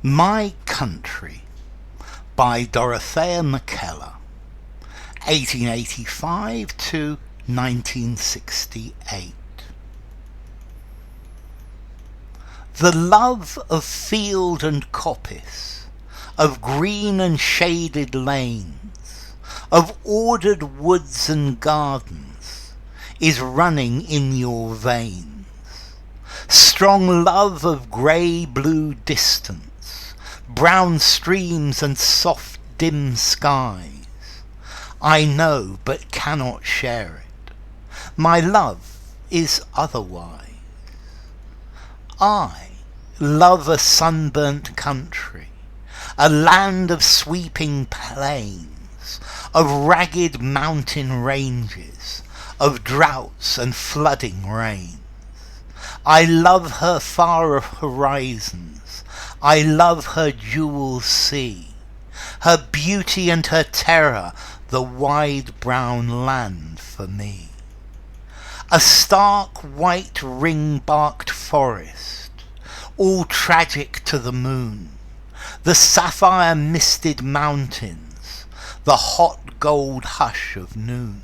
My Country by Dorothea Mackellar, 1885 to 1968. The love of field and coppice, of green and shaded lanes, of ordered woods and gardens, is running in your veins. Strong love of grey-blue distance, brown streams and soft dim skies. I know but cannot share it. My love is otherwise. I love a sunburnt country, a land of sweeping plains, of ragged mountain ranges, of droughts and flooding rains. I love her far horizons, I love her jewel sea, her beauty and her terror, the wide brown land for me. A stark white ring-barked forest, all tragic to the moon, the sapphire-misted mountains, the hot gold hush of noon.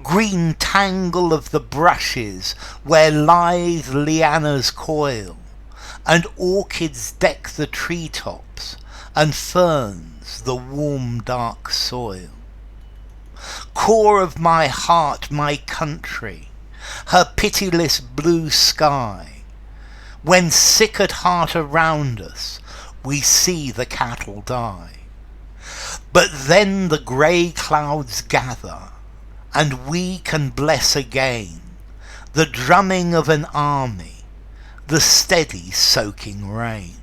Green tangle of the brushes where lithe lianas coil, and orchids deck the treetops, and ferns the warm dark soil. Core of my heart, my country, her pitiless blue sky, when sick at heart around us we see the cattle die. But then the grey clouds gather, and we can bless again the drumming of an army, the steady soaking rain.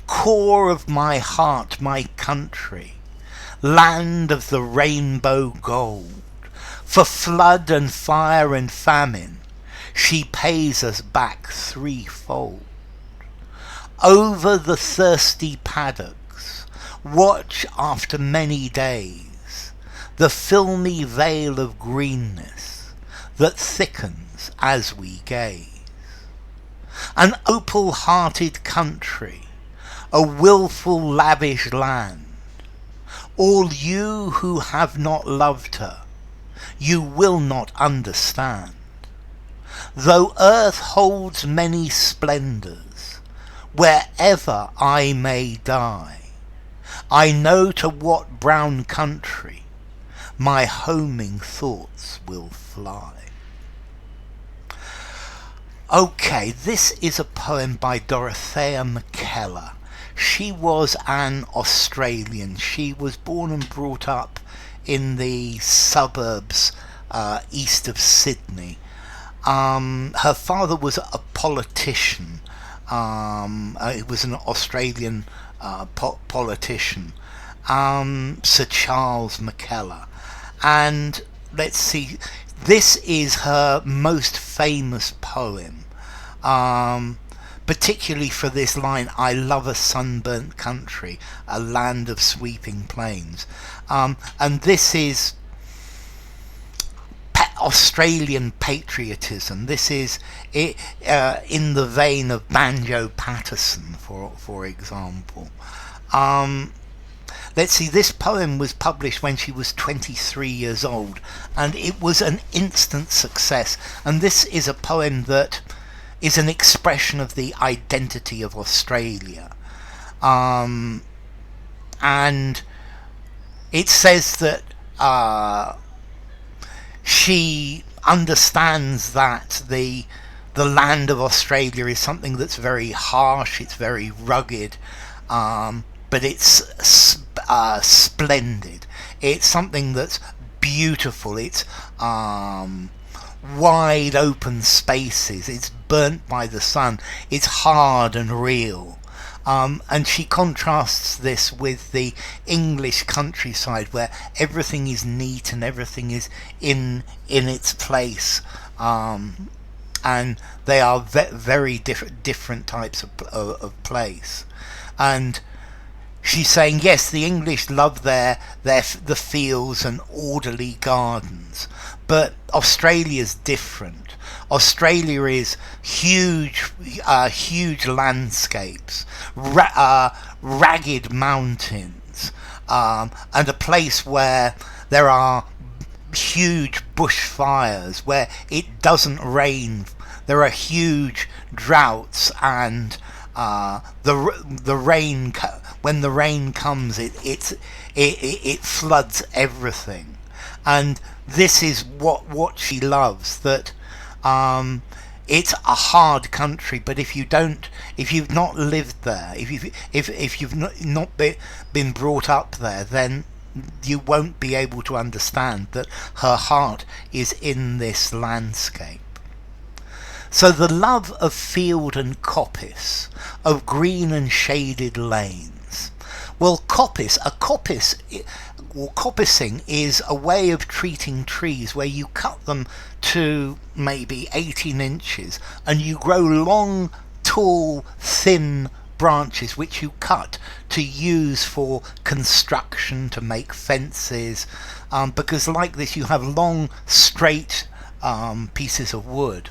Core of my heart, my country, land of the rainbow gold, for flood and fire and famine she pays us back threefold. Over the thirsty paddocks watch after many days the filmy veil of greenness that thickens as we gaze. An opal-hearted country, a wilful lavish land, all you who have not loved her, you will not understand. Though earth holds many splendours, wherever I may die, I know to what brown country my homing thoughts will fly. Okay, this is a poem by Dorothea Mackellar. She was an Australian. She was born and brought up in the suburbs east of Sydney. Her father was a politician. He was an Australian politician, Sir Charles Mackellar. And let's see, this is her most famous poem, particularly for this line, I love a sunburnt country, a land of sweeping plains. And this is Australian patriotism. This is in the vein of Banjo Patterson, for example. Let's see, this poem was published when she was 23 years old, and it was an instant success. And this is a poem that is an expression of the identity of Australia. And it says that she understands that the land of Australia is something that's very harsh, it's very rugged, but it's splendid. It's something that's beautiful. It's wide open spaces. It's burnt by the sun. It's hard and real. And she contrasts this with the English countryside, where everything is neat and everything is in its place. And they are very different types of place. And she's saying yes, the English love the fields and orderly gardens, but Australia's different. Australia is huge landscapes, ragged mountains, and a place where there are huge bushfires, where it doesn't rain. There are huge droughts, and the rain, when the rain comes, it floods everything. And this is what she loves, that it's a hard country, but if you've not lived there, if you've not been brought up there, then you won't be able to understand that her heart is in this landscape. So the love of field and coppice, of green and shaded lanes. Well, coppicing is a way of treating trees where you cut them to maybe 18 inches and you grow long, tall, thin branches which you cut to use for construction, to make fences, because like this you have long, straight pieces of wood.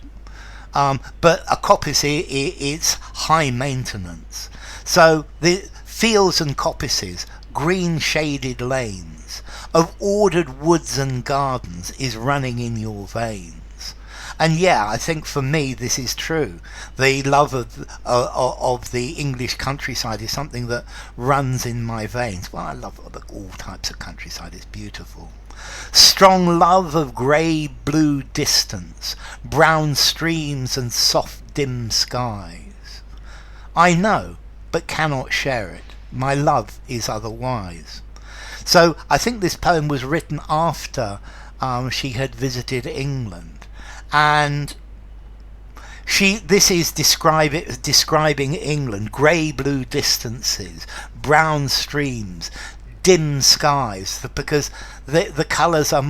But a coppice is high maintenance. So the fields and coppices, green shaded lanes, of ordered woods and gardens is running in your veins. And yeah, I think for me this is true. The love of the English countryside is something that runs in my veins. Well, I love all types of countryside, it's beautiful. Strong love of grey-blue distance, brown streams and soft dim skies. I know, but cannot share it. My love is otherwise. So I think this poem was written after she had visited England, and this is describing England: grey-blue distances, brown streams, dim skies, because the colours are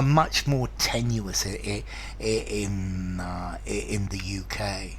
much more tenuous in the UK.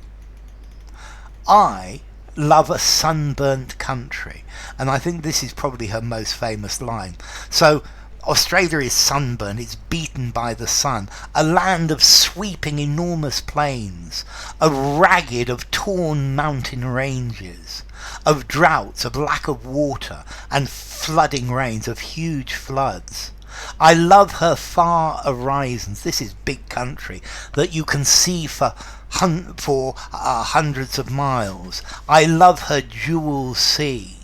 I love a sunburnt country, and I think this is probably her most famous line. So Australia is sunburned, it's beaten by the sun, a land of sweeping enormous plains, of ragged, of torn mountain ranges, of droughts, of lack of water, and flooding rains, of huge floods. I love her far horizons. This is big country that you can see for hundreds of miles. I love her jewel sea,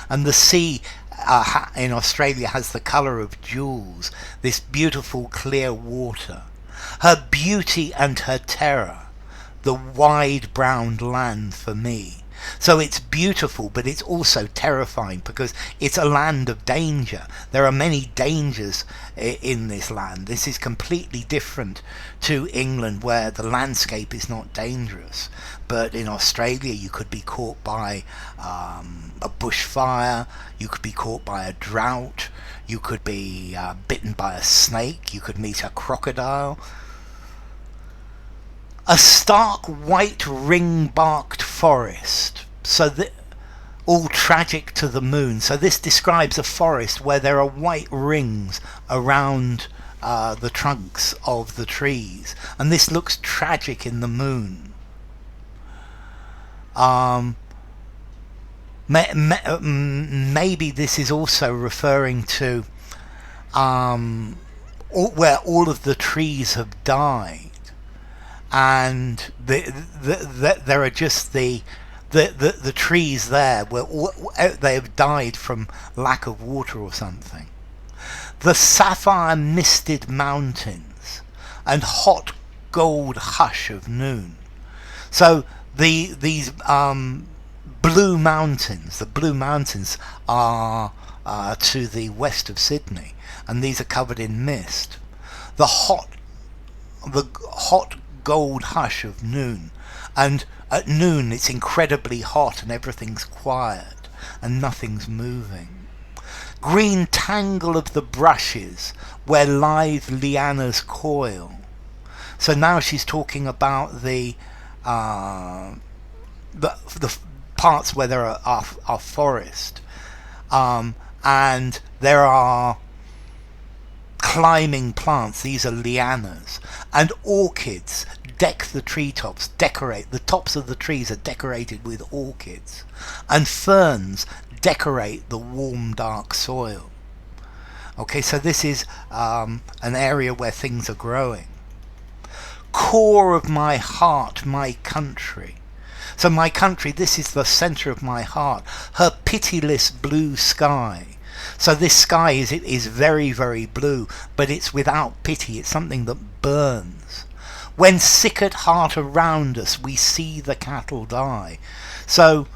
and the sea in Australia has the colour of jewels, this beautiful clear water. Her beauty and her terror, the wide brown land for me. So it's beautiful, but it's also terrifying because it's a land of danger. There are many dangers in this land. This is completely different to England, where the landscape is not dangerous. But in Australia you could be caught by a bushfire, you could be caught by a drought, you could be bitten by a snake, you could meet a crocodile. A stark white ring-barked forest, so that all tragic to the moon. So this describes a forest where there are white rings around the trunks of the trees, and this looks tragic in the moon. Maybe this is also referring to where all of the trees have died, and there are just the trees there where they have died from lack of water or something. The sapphire-misted mountains and hot gold hush of noon. So these blue mountains, the blue mountains are to the west of Sydney, and these are covered in mist. The hot gold hush of noon, and at noon it's incredibly hot and everything's quiet and nothing's moving. Green tangle of the brushes where lithe lianas coil. So now she's talking about the parts where there are forest, and there are climbing plants. These are lianas, and orchids deck the treetops, decorate the tops of the trees are decorated with orchids, and ferns decorate the warm dark soil. Okay, so this is an area where things are growing. Core of my heart, my country. So my country, this is the center of my heart. Her pitiless blue sky. So this sky is very, very blue, but it's without pity. It's something that burns. When sick at heart around us, we see the cattle die. So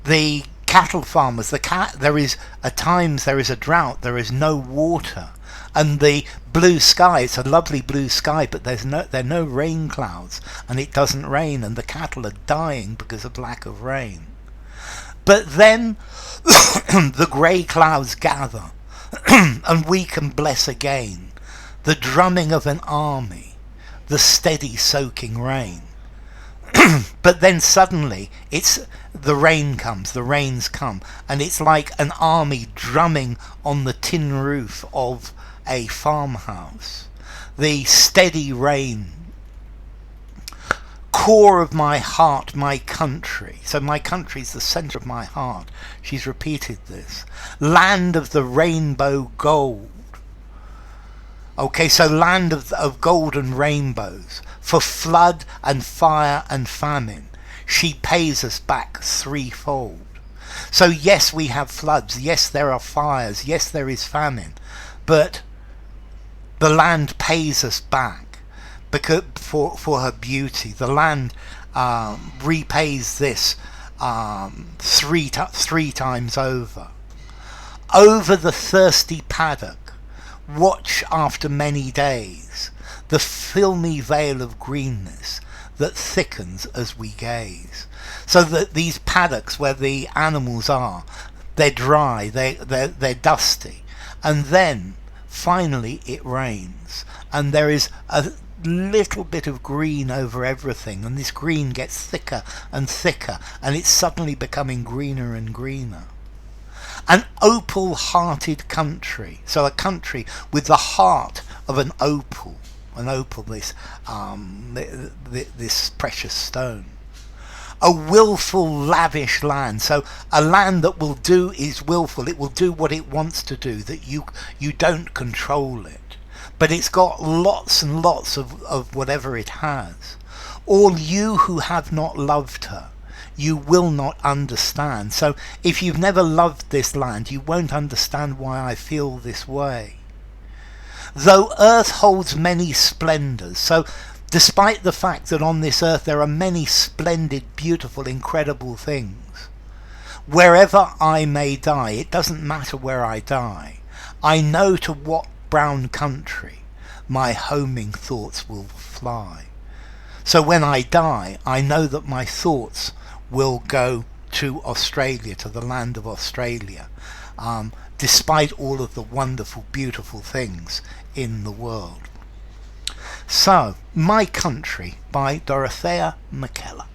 the cattle farmers, there is at times there is a drought, there is no water, and the blue sky, it's a lovely blue sky, but there are no rain clouds, and it doesn't rain, and the cattle are dying because of lack of rain. But then the grey clouds gather, and we can bless again the drumming of an army, the steady soaking rain. But then suddenly the rains come, and it's like an army drumming on the tin roof of a farmhouse. The steady rain. Core of my heart, my country. So my country is the center of my heart. She's repeated this. Land of the rainbow gold. Okay, so land of gold and rainbows. For flood and fire and famine, she pays us back threefold. So yes, we have floods. Yes, there are fires. Yes, there is famine. But the land pays us back because for her beauty. The land repays this three times over. Over the thirsty paddock, watch after many days the filmy veil of greenness that thickens as we gaze. So that these paddocks where the animals are, they're dry, they're dusty, and then finally it rains, and there is a little bit of green over everything, and this green gets thicker and thicker, and it's suddenly becoming greener and greener. An opal-hearted country, so a country with the heart of an opal, this precious stone. A willful, lavish land, so a land that is willful, it will do what it wants to do, that you don't control it, but it's got lots and lots of whatever it has. All you who have not loved her, you will not understand. So if you've never loved this land, you won't understand why I feel this way. Though earth holds many splendors, so despite the fact that on this earth there are many splendid, beautiful, incredible things, wherever I may die, it doesn't matter where I die, I know to what brown country my homing thoughts will fly. So when I die, I know that my thoughts will go to Australia, to the land of Australia, despite all of the wonderful, beautiful things in the world. So, My Country by Dorothea Mackellar.